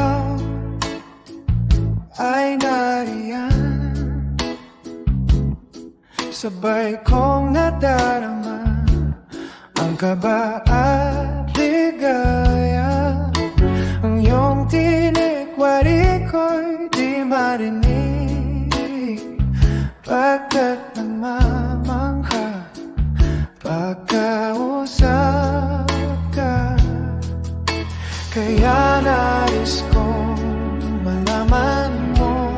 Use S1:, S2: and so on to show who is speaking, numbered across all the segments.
S1: ikaw ay nariyan. Sabay kong nadarama ang kaba at ligaya. Ang iyong tinig, wari ko'y di marinig. Pagkat namamangha, pagkausap ka. Kaya nais kong malaman mo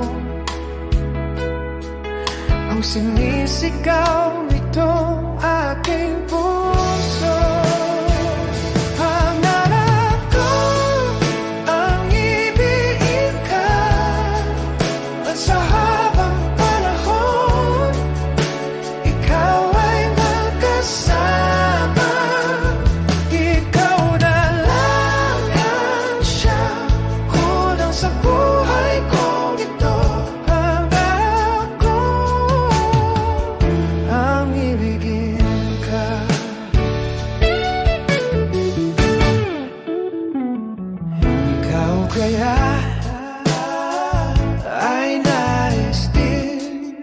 S1: ang sinisigaw nitong aking puso. Pangarap ko ang ibigin ka at sa habang panahon ikaw ay magkasama. Ikaw na lang ang siyang kulang sa buhay kong ito. Pangarap ko ang ibigin ka. Ikaw kaya ay nais din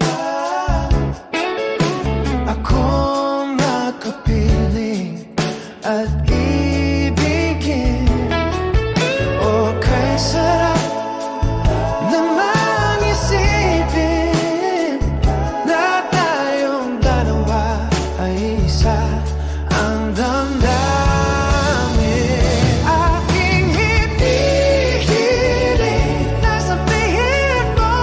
S1: akong makapiling at ibigin. O kay sarap namang isipin na tayong dalawa ay isa ang damdamin. Aking hinihiling na sabihin mo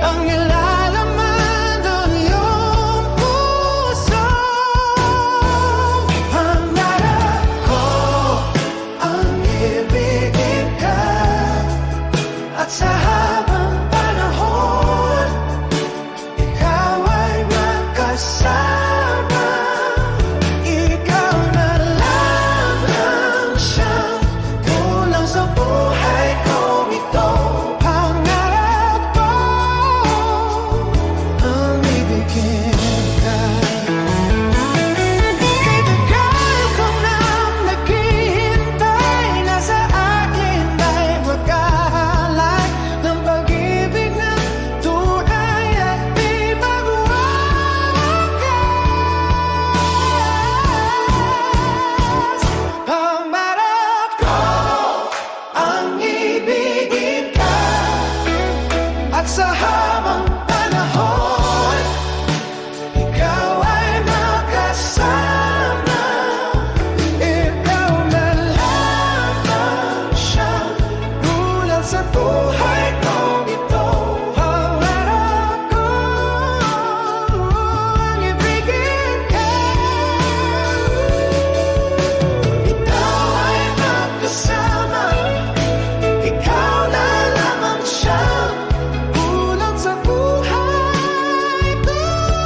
S1: ang nilalaman ng iyong puso. Pangarap ko ang ibigin ka at sa habang panahon ikaw ay magkasama. Ikaw na lang ang siyang kulang sa buhay kong ito. Pangarap ko ang ibigin ka. Itagal ko nang naghihintay na sa akin ay magkahalay ng pag-ibig na tunay at di magwawakas. Pangarap ko ang ibigin ka at sa habang panahon ikaw ay magkasama. Ikaw na lang ang siyang kulang sa buhay kong ito. Pangarap ko ang ibigin ka. Ikaw ay magkasama. Ikaw na lang ang siyang kulang sa buhay kong ito.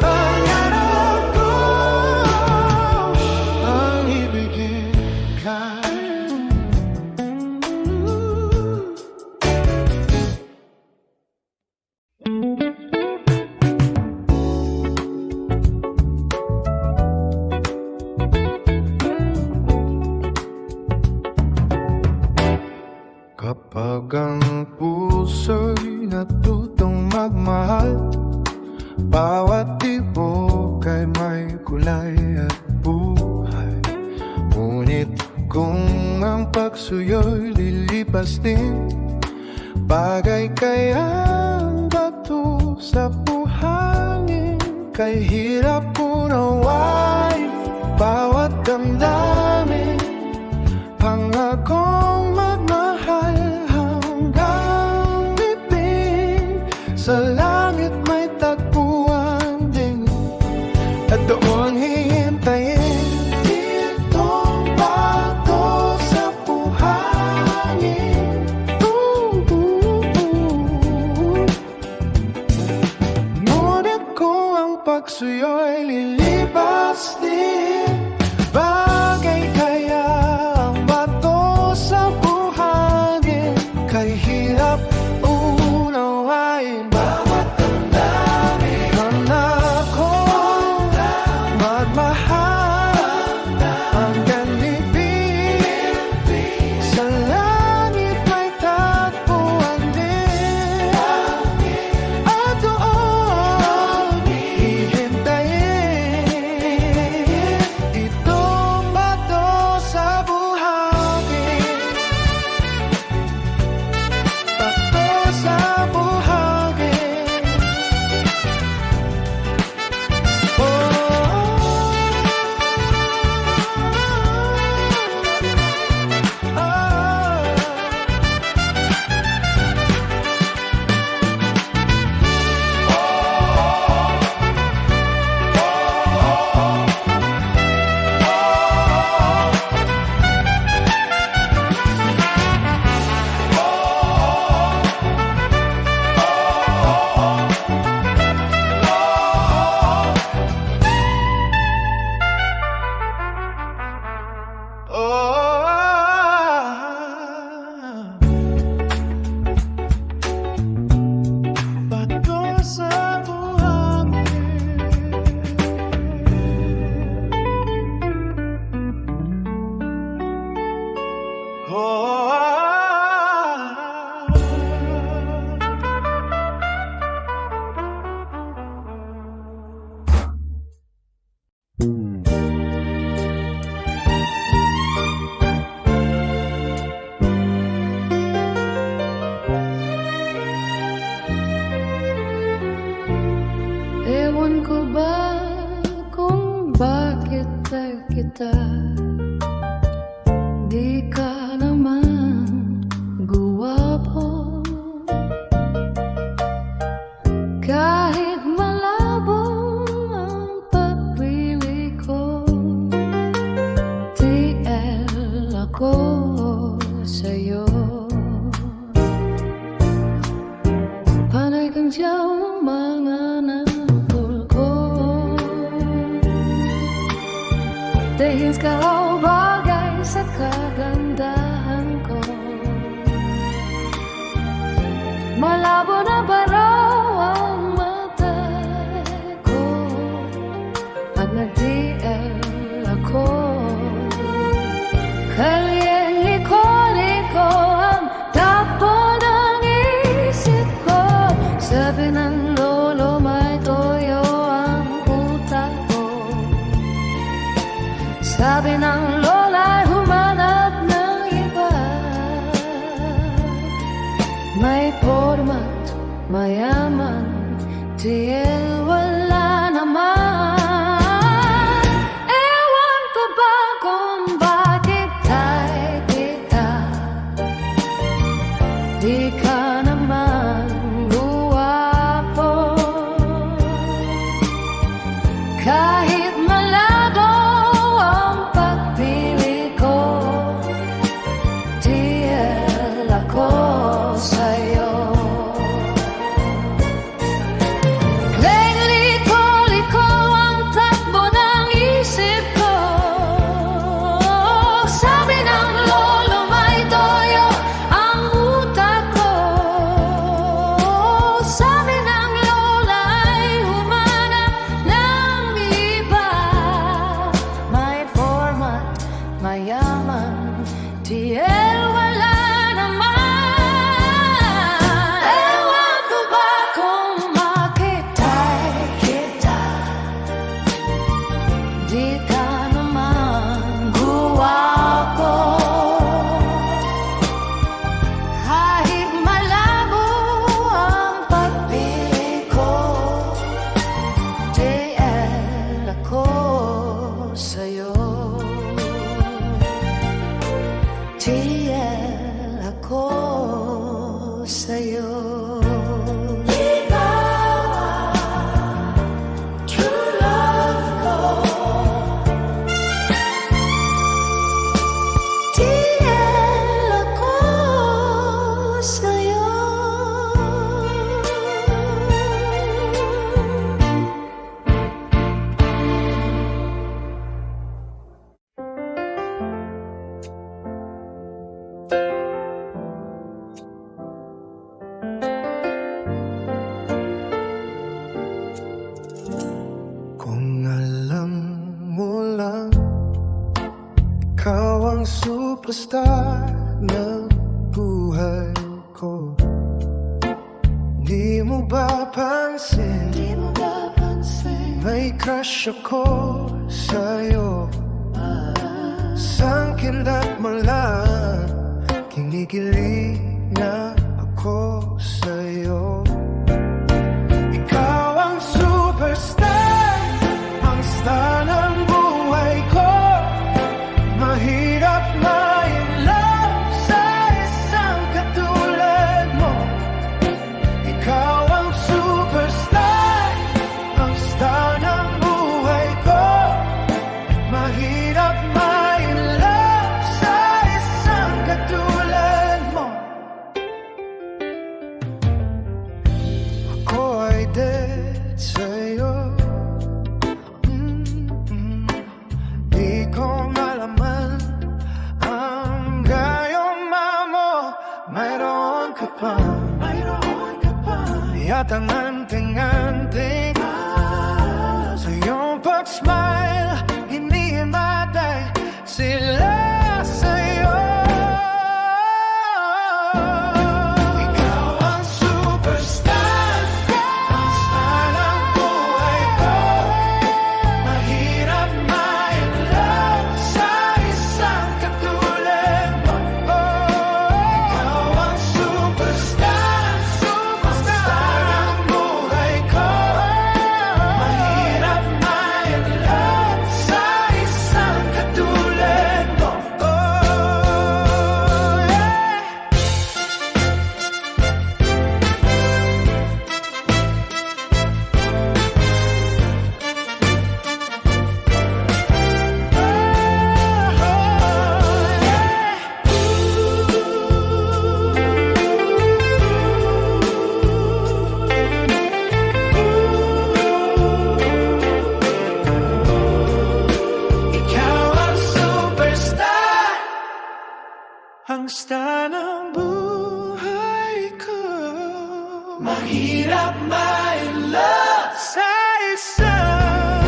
S1: Pangarap ko ang ibigin ka. Kapag ang puso'y natutong magmahal, bawat tibok ay may kulay at buhay. Ngunit kung ang pagsuyo'y lilipas din, bagay kayang bato sa buhangin. Kay hirap unawain bawat damdamin. Pangakong magmahal hanggang bibig. Sa langit may tagpuan din at doon hihintayin. Itong bato sa buhangin. Ngunit kung ang pagsuyo'y lilipas din, bagay kaya ang bato sa buhangin. Kay hirap unawain
S2: ko ba kung bakit kita di ka naman guwapo? Kahit malabo ang pagpili ko, TL ako sa'yo. Panay kang siyaw ng mga nangkul ko. Dahil ka raw bagay sa kagandahan ko. Malabo na ba raw ang mata ko pag nag-DL ako? Kalyeng liko-liko ang tapo ng isip ko. Sabi ng lolo may toyo ang utak ko. Sabi ng lola humanap ng iba. May format, mayaman, TL wala naman. Ewan ko ba kung bakit tayo kita di ka naman guwapo. Kahit malabo ang pagpili ko, TL ako sa'yo. Liko-liko ang takbo ng isip ko. Sabi ng lolo may toyo ang utak ko. Sabi ng lola ay humanap ng iba. May format, mayaman, TL wala naman. Ewan ko ba kung bakit tayo kita di ka naman guwapo. Kahit malabo ang pagpili ko, TL ako sa'yo. TL ako sa'yo. Ikaw ang true love ko. TL ako sa'yo.
S1: Kung alam mo lang, ikaw ang superstar ng buhay ko. Di mo ba pansin, may crush ako sa'yo. Sangkilat mo lang, kinikilig na ako sa'yo. Ikaw ang superstar, ang star ng buhay ko. Mahirap ma-in-love sa isang katulad mo. Ikaw ang superstar, ang star ng buhay ko. Mahirap ma-in-love sa isang katulad mo. Ako ay dead sa'yo. Di ko malaman ang gayuma mo. Mayroon ka pa yatang anting-anting sa iyong pag-smile. Hindi matay sila sa'yo. Ikaw ang superstar, ang star ng buhay ko. Mahirap ma-in-love sa isang katulad mo. Ikaw ang superstar, ang star ng buhay ko. Mahirap hirap ma-in-love sa isang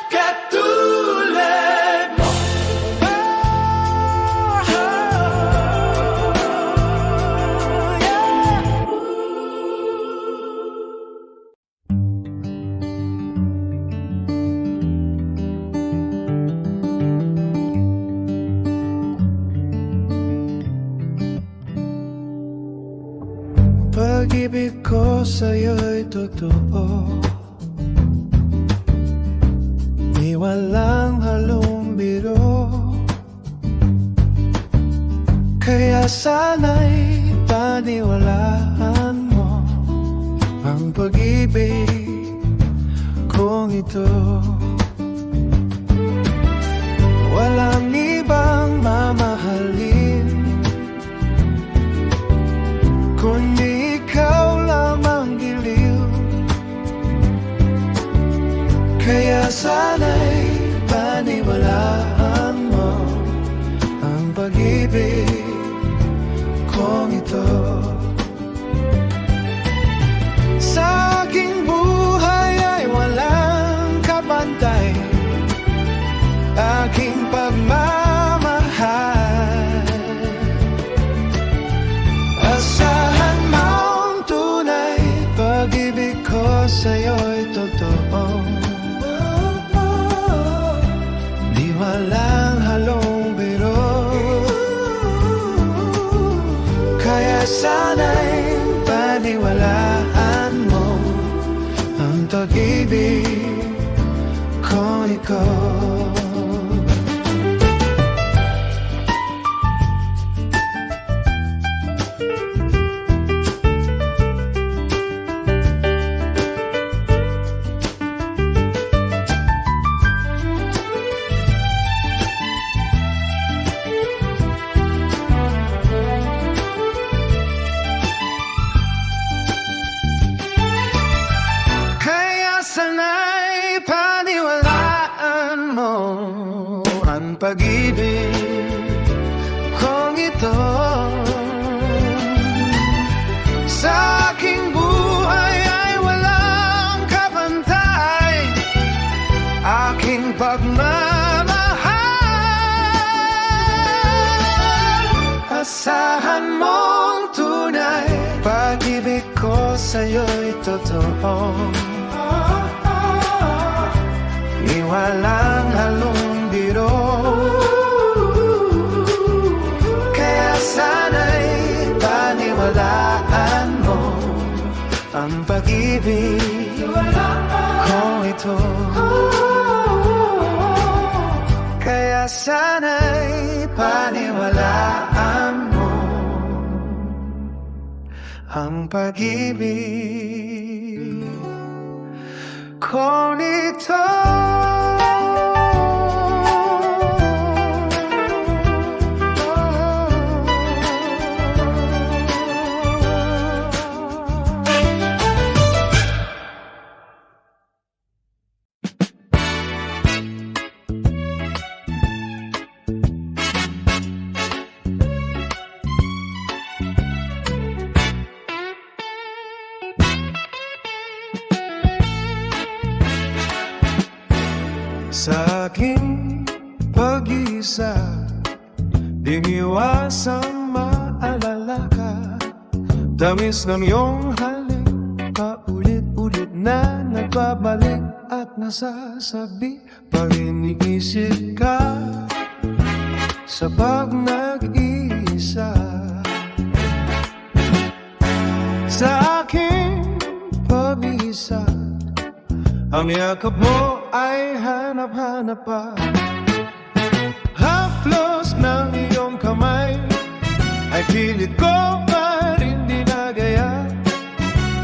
S1: katulad mo. Pag-ibig ko sa'yo'y totoo, di walang halong biro. Kaya sana'y paniwalaan mo ang pag-ibig kong ito. Walang ibang mamahalin kundi ikaw lamang giliw. Kaya sana'y paniwalaan mo ang pag-ibig kong ito. Sa aking buhay ay walang kapantay, aking pagmamahal. Asahan mong tunay, pag-ibig ko sa'yo'y totoo. Di walang halong biro. Kaya sana'y paniwalaan mo ang pag-ibig ko ikaw. Sana'y paniwalaan mo ang pag-ibig kong ito. Sa aking buhay ay walang kapantay, aking pagmamahal. Asahan mong tunay, pag-ibig ko sa'yo'y totoo. Di walang halong biro. Kaya sana'y paniwalaan mo ang pag-ibig ko ito. Kaya sana'y paniwalaan mo ang pag-ibig ko nito. Sa aking pag-iisa, di iwasang maalala ka. Tamis ng iyong halik, paulit-ulit na nagbabalik at nasasabi pag iniisip ka sa pag nag-iisa. Sa aking pag-iisa, ang yakap mo ay hanap-hanap pa. Haplos ng iyong kamay ay pilit ko pa rin dinagaya.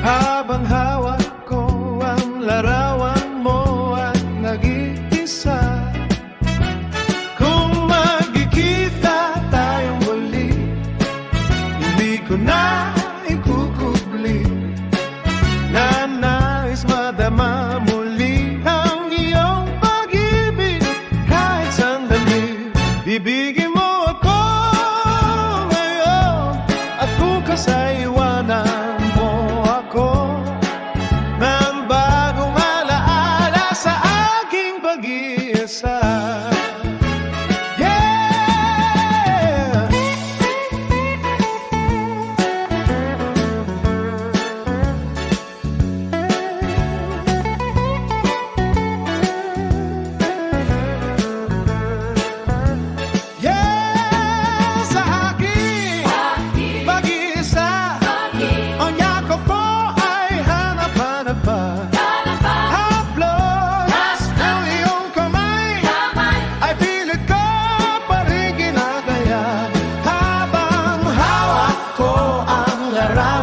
S1: Habang hawak ko ang larawan mo at nag-iisa. Kung magkikita tayong muli, hindi ko na ikukubli na nais madama muli ang iyong pag-ibig. Kahit sandali, bibigyan mo ako ngayon at bukas sa iwanan mo ako ng bagong alaala sa aking pag-iisa. Yeah! Yeah! Sa aking pag-iisa, ang yakap mo ay hanap-hanap pa. Haplos ng iyong kamay ay pilit ko pa rin ginagaya habang hawak ko ang larangan